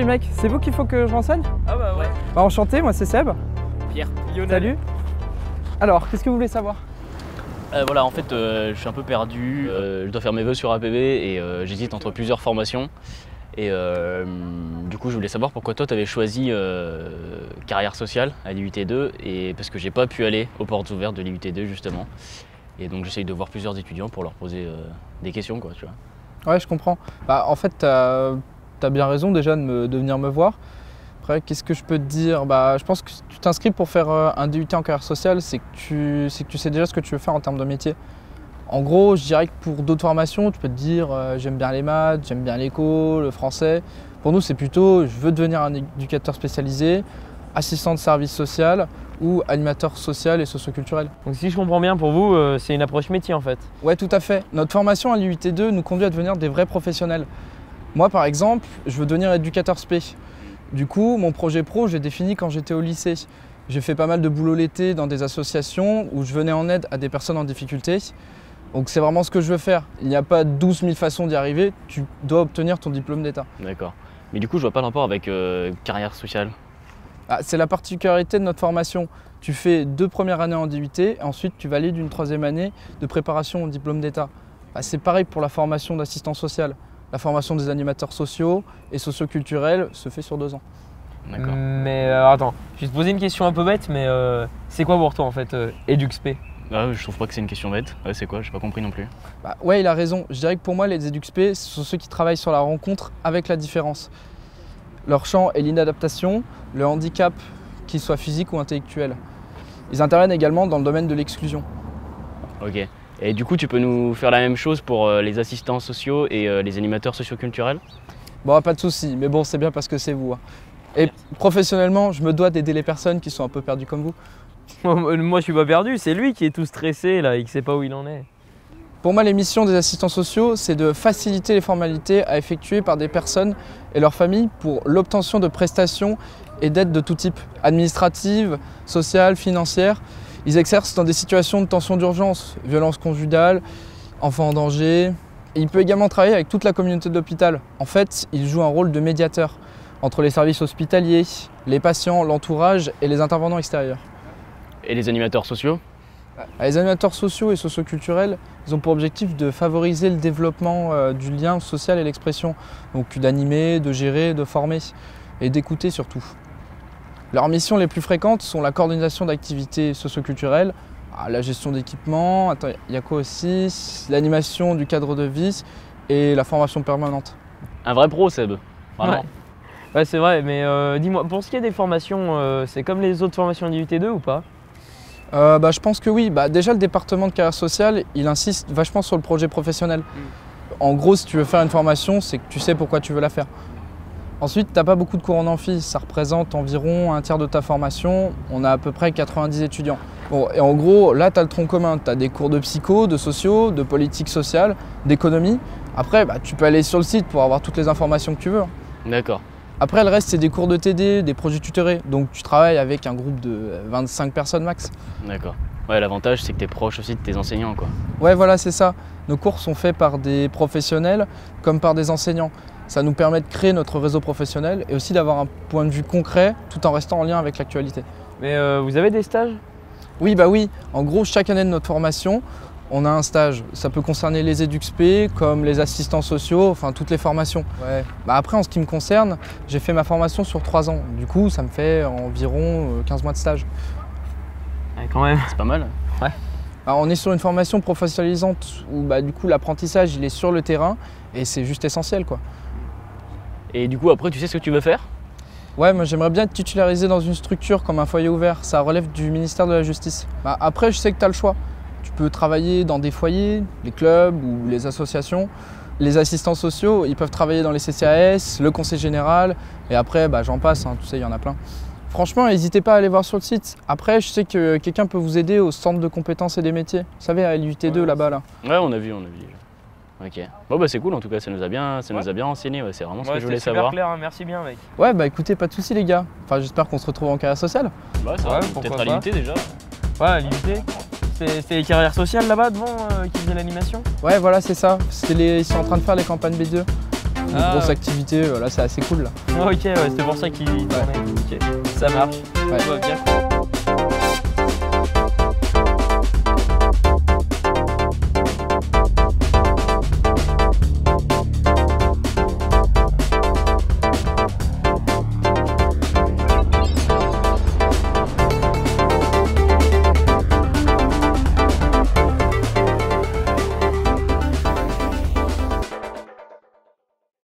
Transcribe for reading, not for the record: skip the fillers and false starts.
les mecs, c'est vous qu'il faut que je renseigne? Ah bah ouais. Bah enchanté, moi c'est Seb. Pierre. Lionel. Salut. Alors, qu'est-ce que vous voulez savoir? Voilà, en fait, je suis un peu perdu. Je dois faire mes vœux sur APB et j'hésite entre plusieurs formations. Et du coup, je voulais savoir pourquoi toi, tu avais choisi carrière sociale à l'IUT2 et parce que j'ai pas pu aller aux portes ouvertes de l'IUT2 justement. Et donc, j'essaye de voir plusieurs étudiants pour leur poser des questions, quoi, tu vois. Ouais, je comprends. Bah, en fait, t'as bien raison déjà de venir me voir. Après, qu'est-ce que je peux te dire? Bah, je pense que tu t'inscris pour faire un DUT en carrière sociale, c'est que tu sais déjà ce que tu veux faire en termes de métier. En gros, je dirais que pour d'autres formations, tu peux te dire j'aime bien les maths, j'aime bien l'éco, le français. Pour nous, c'est plutôt je veux devenir un éducateur spécialisé, assistant de service social ou animateur social et socioculturel. Donc si je comprends bien, pour vous, c'est une approche métier en fait. Ouais, tout à fait. Notre formation à l'IUT2 nous conduit à devenir des vrais professionnels. Moi, par exemple, je veux devenir éducateur spé. Du coup, mon projet pro, je l'ai défini quand j'étais au lycée. J'ai fait pas mal de boulot l'été dans des associations où je venais en aide à des personnes en difficulté. Donc c'est vraiment ce que je veux faire. Il n'y a pas 12 000 façons d'y arriver, tu dois obtenir ton diplôme d'État. D'accord. Mais du coup, je vois pas le rapport avec carrière sociale. C'est la particularité de notre formation. Tu fais 2 premières années en DUT, et ensuite tu valides une 3e année de préparation au diplôme d'État. C'est pareil pour la formation d'assistant social. La formation des animateurs sociaux et socioculturels se fait sur 2 ans. D'accord. Mais attends, je vais te poser une question un peu bête, mais c'est quoi pour toi en fait, EduxP? Je trouve pas que c'est une question bête. C'est quoi? J'ai pas compris non plus. Ouais, il a raison. Je dirais que pour moi, les EduxP, ce sont ceux qui travaillent sur la rencontre avec la différence. Leur champ est l'inadaptation, le handicap, qu'il soit physique ou intellectuel. Ils interviennent également dans le domaine de l'exclusion. Ok. Et du coup, tu peux nous faire la même chose pour les assistants sociaux et les animateurs socioculturels? Bon, pas de souci, mais bon, c'est bien parce que c'est vous. Et professionnellement, je me dois d'aider les personnes qui sont un peu perdues comme vous. Moi, je suis pas perdu, c'est lui qui est tout stressé là, il sait pas où il en est. Pour moi, les missions des assistants sociaux, c'est de faciliter les formalités à effectuer par des personnes et leurs familles pour l'obtention de prestations et d'aides de tout type, administratives, sociales, financières. Ils exercent dans des situations de tension d'urgence, violence conjugale, enfants en danger. Et il peut également travailler avec toute la communauté de l'hôpital. En fait, il joue un rôle de médiateur entre les services hospitaliers, les patients, l'entourage et les intervenants extérieurs. Et les animateurs sociaux? Les animateurs sociaux et socioculturels, ils ont pour objectif de favoriser le développement du lien social et l'expression. Donc d'animer, de gérer, de former et d'écouter surtout. Leurs missions les plus fréquentes sont la coordination d'activités socioculturelles, la gestion d'équipements, il y a quoi aussi, l'animation du cadre de vie et la formation permanente. Un vrai pro, Seb. Vraiment. Ouais, c'est vrai, mais dis-moi, pour ce qui est des formations, c'est comme les autres formations d'IUT2 ou pas? Je pense que oui. Déjà, le département de carrière sociale, il insiste vachement sur le projet professionnel. En gros, si tu veux faire une formation, c'est que tu sais pourquoi tu veux la faire. Ensuite, tu n'as pas beaucoup de cours en amphi. Ça représente environ un tiers de ta formation. On a à peu près 90 étudiants. Bon, et en gros, là, tu as le tronc commun. Tu as des cours de psycho, de sociaux, de politique sociale, d'économie. Après, tu peux aller sur le site pour avoir toutes les informations que tu veux. D'accord. Après, le reste, c'est des cours de TD, des projets tutorés. Donc, tu travailles avec un groupe de 25 personnes max. D'accord. Ouais, l'avantage, c'est que tu es proche aussi de tes enseignants, quoi. Ouais, voilà, c'est ça. Nos cours sont faits par des professionnels comme par des enseignants. Ça nous permet de créer notre réseau professionnel et aussi d'avoir un point de vue concret tout en restant en lien avec l'actualité. Mais vous avez des stages? Oui, oui. En gros, chaque année de notre formation, on a un stage. Ça peut concerner les EduxP, comme les assistants sociaux, enfin toutes les formations. Ouais. Après, en ce qui me concerne, j'ai fait ma formation sur 3 ans. Du coup, ça me fait environ 15 mois de stage. Ouais, quand même. C'est pas mal. Ouais. On est sur une formation professionnalisante où du coup l'apprentissage il est sur le terrain et c'est juste essentiel, quoi. Et du coup, après, tu sais ce que tu veux faire? Ouais, moi j'aimerais bien être titularisé dans une structure comme un foyer ouvert. Ça relève du ministère de la Justice. Après, je sais que tu as le choix. Tu peux travailler dans des foyers, les clubs ou les associations. Les assistants sociaux, ils peuvent travailler dans les CCAS, le conseil général, et après, j'en passe, tu sais, il y en a plein. Franchement, n'hésitez pas à aller voir sur le site. Après, je sais que quelqu'un peut vous aider au centre de compétences et des métiers. Vous savez, à l'IUT2 là-bas, là. Ouais, on a vu. Ok. Bon, c'est cool en tout cas, ça nous a bien renseigné, c'est vraiment ce que je voulais savoir. Super clair, hein. Merci bien, mec. Ouais, écoutez, pas de soucis les gars. Enfin, j'espère qu'on se retrouve en carrière sociale. Ça va, peut-être à l'IUT déjà. Ouais, à l'IUT. C'est les carrières sociales là-bas devant qui faisaient l'animation? Ouais, voilà, c'est ça. Ils sont en train de faire les campagnes B2. une grosse activité, là c'est assez cool là. Ok, ouais, c'était pour ça qu'il tournait. Ok, ça marche. Ouais. Tout va bien.